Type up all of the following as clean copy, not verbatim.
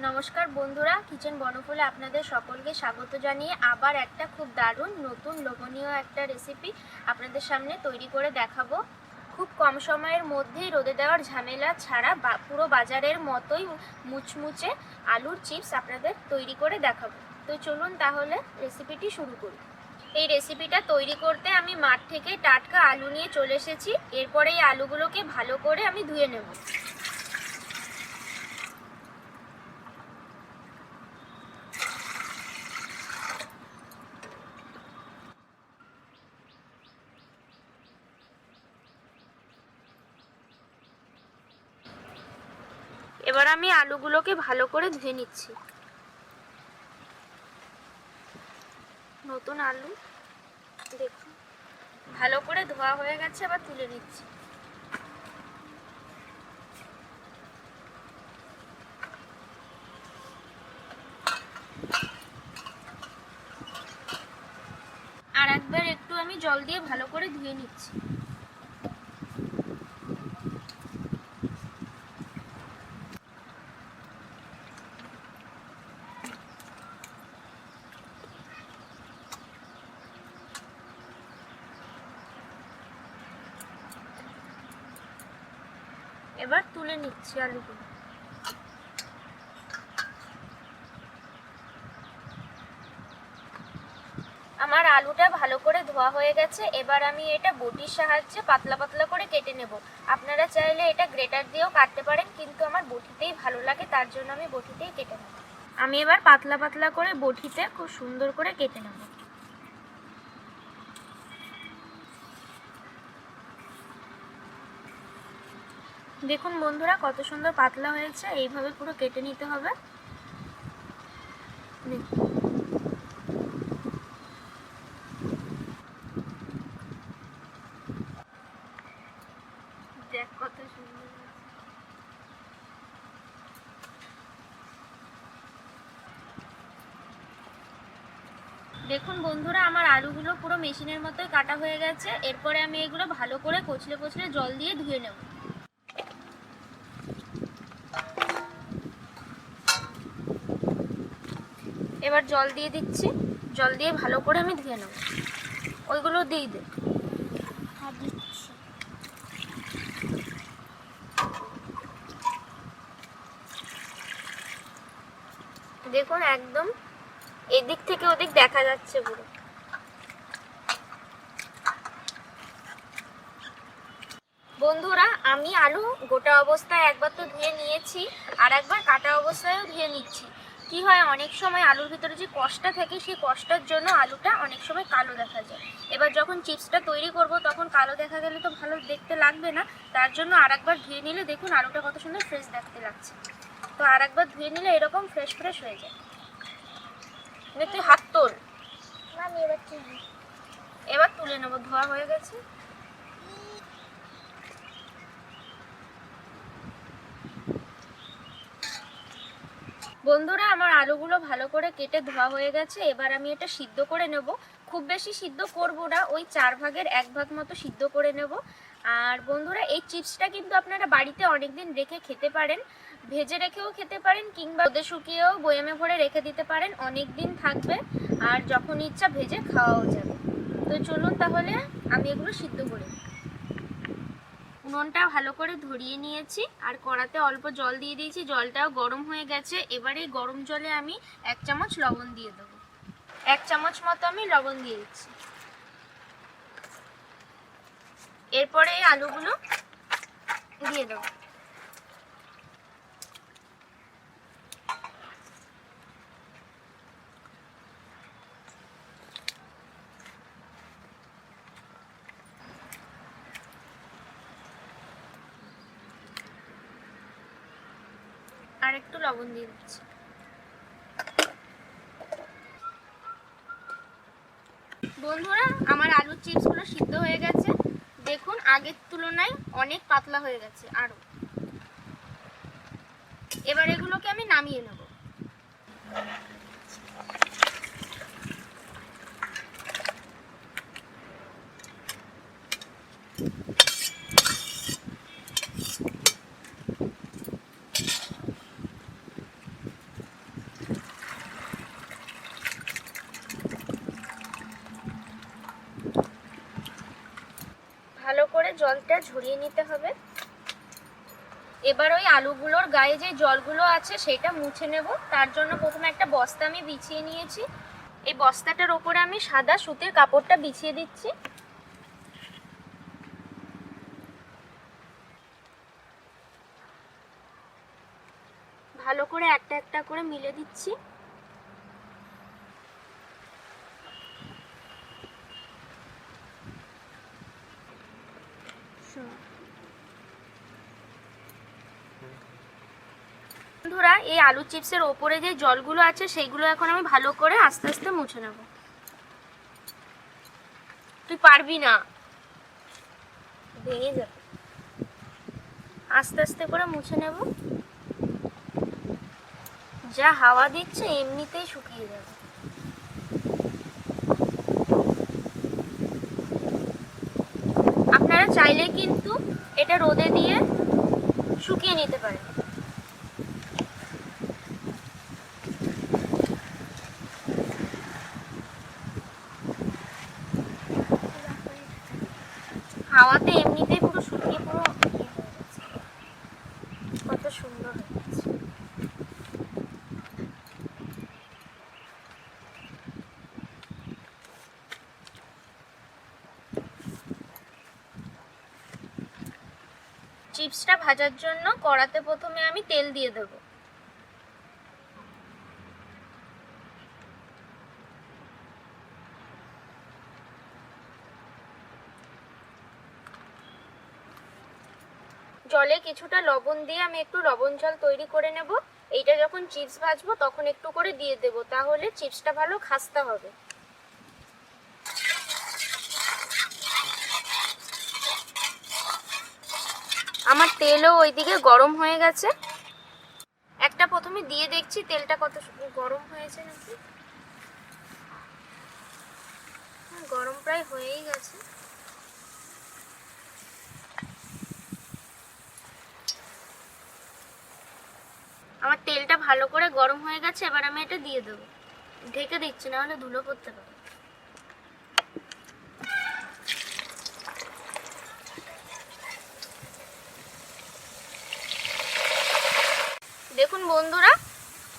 নমস্কার বন্ধুরা, কিচেন বনফুলে আপনাদের সকলকে স্বাগত জানিয়ে আবার একটা খুব দারুণ নতুন লোভনীয় একটা রেসিপি আপনাদের সামনে তৈরি করে দেখাবো। খুব কম সময়ের মধ্যেই রোদে দেওয়ার ঝামেলা ছাড়া পুরো বাজারের মতোই মুচমুচে আলুর চিপস আপনাদের তৈরি করে দেখাবো। তো চলুন তাহলে রেসিপিটি শুরু করি। এই রেসিপিটা তৈরি করতে আমি মাঠ থেকে টাটকা আলু নিয়ে চলে এসেছি। এরপরে এই আলুগুলোকে ভালো করে আমি ধুয়ে নেব। এবার আমি আলুগুলোকে ভালো করে ধুয়ে নিচ্ছি। নতুন আলু দেখুন ভালো করে ধোয়া হয়ে গেছে, আবার তুলে নিচ্ছি। আর একবার একটু আমি জল দিয়ে ভালো করে ধুয়ে নিচ্ছি। এবার তুলে নিচ্ছি আলুগুলো। আমার আলুটা ভালো করে ধোয়া হয়ে গেছে। এবার আমি এটা বটির সাহায্যে পাতলা পাতলা করে কেটে নেব। আপনারা চাইলে এটা গ্রেটার দিয়েও কাটতে পারেন, কিন্তু আমার বটিতেই ভালো লাগে, তার জন্য আমি বটিতেই কেটে নেব। আমি এবার পাতলা পাতলা করে বটিতে খুব সুন্দর করে কেটে নেব। দেখুন বন্ধুরা, কত সুন্দর পাতলা হয়েছে। এইভাবে পুরো কেটে নিতে হবে। দেখ কত সুন্দর। দেখুন বন্ধুরা, আমার আলুগুলো পুরো মেশিনের মতোই কাটা হয়ে গেছে। এরপরে আমি এগুলো ভালো করে কচলে কচলে জল দিয়ে ধুয়ে নেব। এবার জল দিয়ে দিচ্ছি। জল দিয়ে ভালো করে আমি ধুয়ে নেব। ওইগুলো দিয়ে দে। দেখুন একদম এদিক থেকে ওদিক দেখা যাচ্ছে পুরো। বন্ধুরা, আমি আলু গোটা অবস্থায় একবার তো ধুয়ে নিয়েছি, আর একবার কাটা অবস্থায়ও ধুয়ে নিচ্ছি। কি হয়, অনেক সময় আলুর ভিতরে যে কষটা থাকে, সেই কষটার জন্য আলুটা অনেক সময় কালো দেখা যায়। এবার যখন চিপসটা তৈরি করব তখন কালো দেখা গেলে তো ভালো দেখতে লাগবে না, তার জন্য আর একবার ধুয়ে নিলে দেখুন আলুটা কত সুন্দর ফ্রেশ দেখতে লাগছে। তো আর একবার ধুয়ে নিলে এরকম ফ্রেশ ফ্রেশ হয়ে যায়। তুই হাত তোল। এবার তুলে নেবো, ধোয়া হয়ে গেছে। বন্ধুরা, আমার আলুগুলো ভালো করে কেটে ধোয়া হয়ে গেছে। এবার আমি এটা সিদ্ধ করে নেব। খুব বেশি সিদ্ধ করব না, ওই 4 ভাগের 1 ভাগ মতো সিদ্ধ করে নেব। আর বন্ধুরা, এই চিপসটা কিন্তু আপনারা বাড়িতে অনেকদিন রেখে খেতে পারেন। ভেজে রেখেও খেতে পারেন, কিংবা রোদে শুকিয়েও বয়ামে ভরে রেখে দিতে পারেন। অনেক দিন থাকবে, আর যখন ইচ্ছা ভেজে খাওয়াও যাবে। তো চলুন তাহলে আমি এগুলো সিদ্ধ করে নিই। উনুনটা ভালো করে ধরিয়ে নিয়েছি, আর কড়াতে অল্প জল দিয়ে দিয়েছি। জলটাও গরম হয়ে গেছে। এবার এই গরম জলে আমি 1 চামচ লবণ দিয়ে দেবো। 1 চামচ মতো আমি লবণ দিয়ে দিচ্ছি। এরপরে এই আলুগুলো দিয়ে দেবো। আর একটু লবণ দিয়ে দিচ্ছি। বন্ধুরা, আমার আলুর চিপসগুলো সিদ্ধ হয়ে গেছে। দেখুন আগের তুলনায় অনেক পাতলা হয়ে গেছে আরো। এবার এগুলোকে আমি নামিয়ে নেব। জলটা ঝরিয়ে নিতে হবে। এবার ওই আলুগুলোর গায়ে যে জলগুলো আছে সেটা মুছে নেব। তার জন্য প্রথমে একটা বস্তা আমি বিছিয়ে নিয়েছি। এই বস্তাটার ওপরে আমি সাদা সুতির কাপড়টা বিছিয়ে দিচ্ছি। ভালো করে একটা একটা করে মিলে দিচ্ছি। বন্ধুরা, এই আলু চিপসের ওপরে যে জলগুলো আছে সেইগুলো এখন আমি ভালো করে আস্তে আস্তে মুছে নেব। তুই পারবি না, ভেঙে যাবে। আস্তে আস্তে করে মুছে নেব। যা হাওয়া দিচ্ছে এমনিতেই শুকিয়ে যাবে। আপনারা চাইলে কিন্তু এটা রোদে দিয়ে শুকিয়ে নিতে পারেন। হাওয়াতে এমনিতেই পুরো শুকিয়ে পুরো কত সুন্দর হয়েছে। চিপসটা ভাজার জন্য কড়াতে প্রথমে আমি তেল দিয়ে দেব। জলে কিছুটা লবণ দিয়ে আমি একটু লবণ জল তৈরি করে নেব। এইটা যখন চিপস ভাজবো তখন একটু করে দিয়ে দেব, তাহলে চিপসটা ভালো খাস্তা হবে। আমার তেলও ওইদিকে গরম হয়ে গেছে। একটা প্রথমে দিয়ে দেখছি তেলটা কত গরম হয়েছে নাকি। গরম প্রায় হয়েই গেছে। আমার তেলটা ভালো করে গরম হয়ে গেছে। এবার আমি এটা দিয়ে দেবো। ঢেকে দিচ্ছি, না হলে ধুলো পড়তে পারে। দেখুন বন্ধুরা,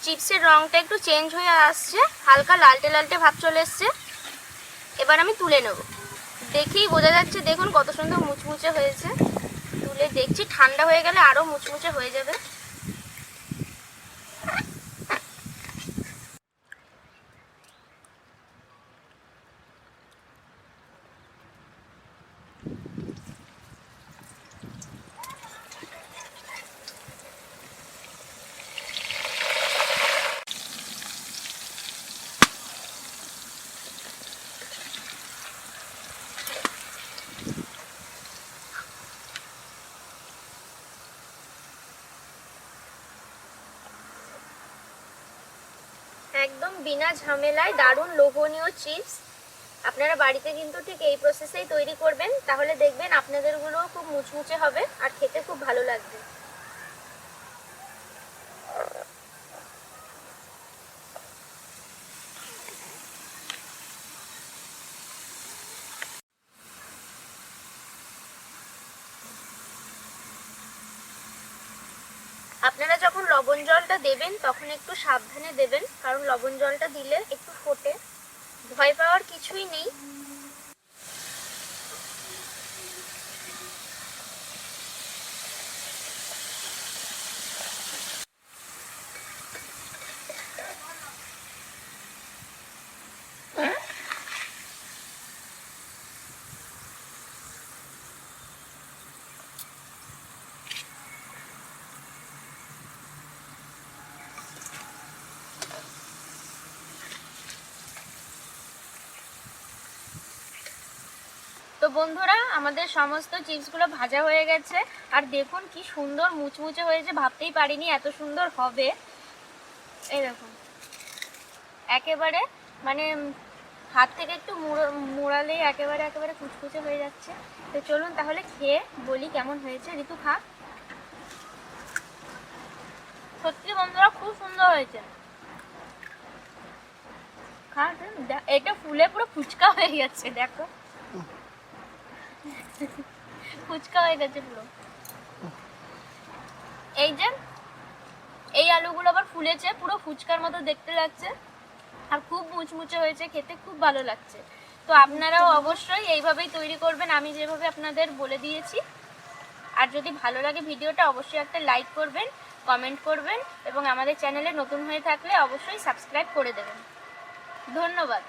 চিপসের রংটা একটু চেঞ্জ হয়ে আসছে, হালকা লালটে লালটে ভাব চলে এসছে। এবার আমি তুলে নেব। দেখেই বোঝা যাচ্ছে, দেখুন কত সুন্দর মুচমুচে হয়েছে। তুলে দেখছি, ঠান্ডা হয়ে গেলে আরো মুচমুচে হয়ে যাবে। একদম বিনা ঝামেলায় দারুণ লোভনীয় চিপস। আপনারা বাড়িতে কিন্তু ঠিক এই প্রসেসেই তৈরি করবেন, তাহলে দেখবেন আপনাদেরগুলো খুব মুচমুচে হবে আর খেতে খুব ভালো লাগবে। আপনারা যখন লবণ জলটা দেবেন তখন একটু সাবধানে দেবেন, কারণ লবণ জলটা দিলে একটু ফোটে। ভয় পাওয়ার কিছুই নেই। তো বন্ধুরা, আমাদের সমস্ত চিপসগুলো ভাজা হয়ে গেছে। আর দেখুন কি সুন্দর মুচমুচে হয়েছে, ভাবতেই পারিনি এত সুন্দর হবে। এই দেখুন, একেবারে মানে হাত থেকে একটু মুড়ালেই একেবারে একেবারে কুচকুচে হয়ে যাচ্ছে। তো চলুন তাহলে খেয়ে বলি কেমন হয়েছে। ঋতু খা। সত্যি বন্ধুরা খুব সুন্দর হয়েছে। খা, এটা ফুলে পুরো ফুচকা হয়ে গেছে দেখো। ফুচকা হয়ে গেছে পুরো। এই যে এই আলুগুলো আবার ফুলেছে, পুরো ফুচকার মতো দেখতে লাগছে আর খুব মুচমুচে হয়েছে, খেতে খুব ভালো লাগছে। তো আপনারাও অবশ্যই এইভাবেই তৈরি করবেন আমি যেভাবে আপনাদের বলে দিয়েছি। আর যদি ভালো লাগে ভিডিওটা অবশ্যই একটা লাইক করবেন, কমেন্ট করবেন এবং আমাদের চ্যানেলে নতুন হয়ে থাকলে অবশ্যই সাবস্ক্রাইব করে দেবেন। ধন্যবাদ।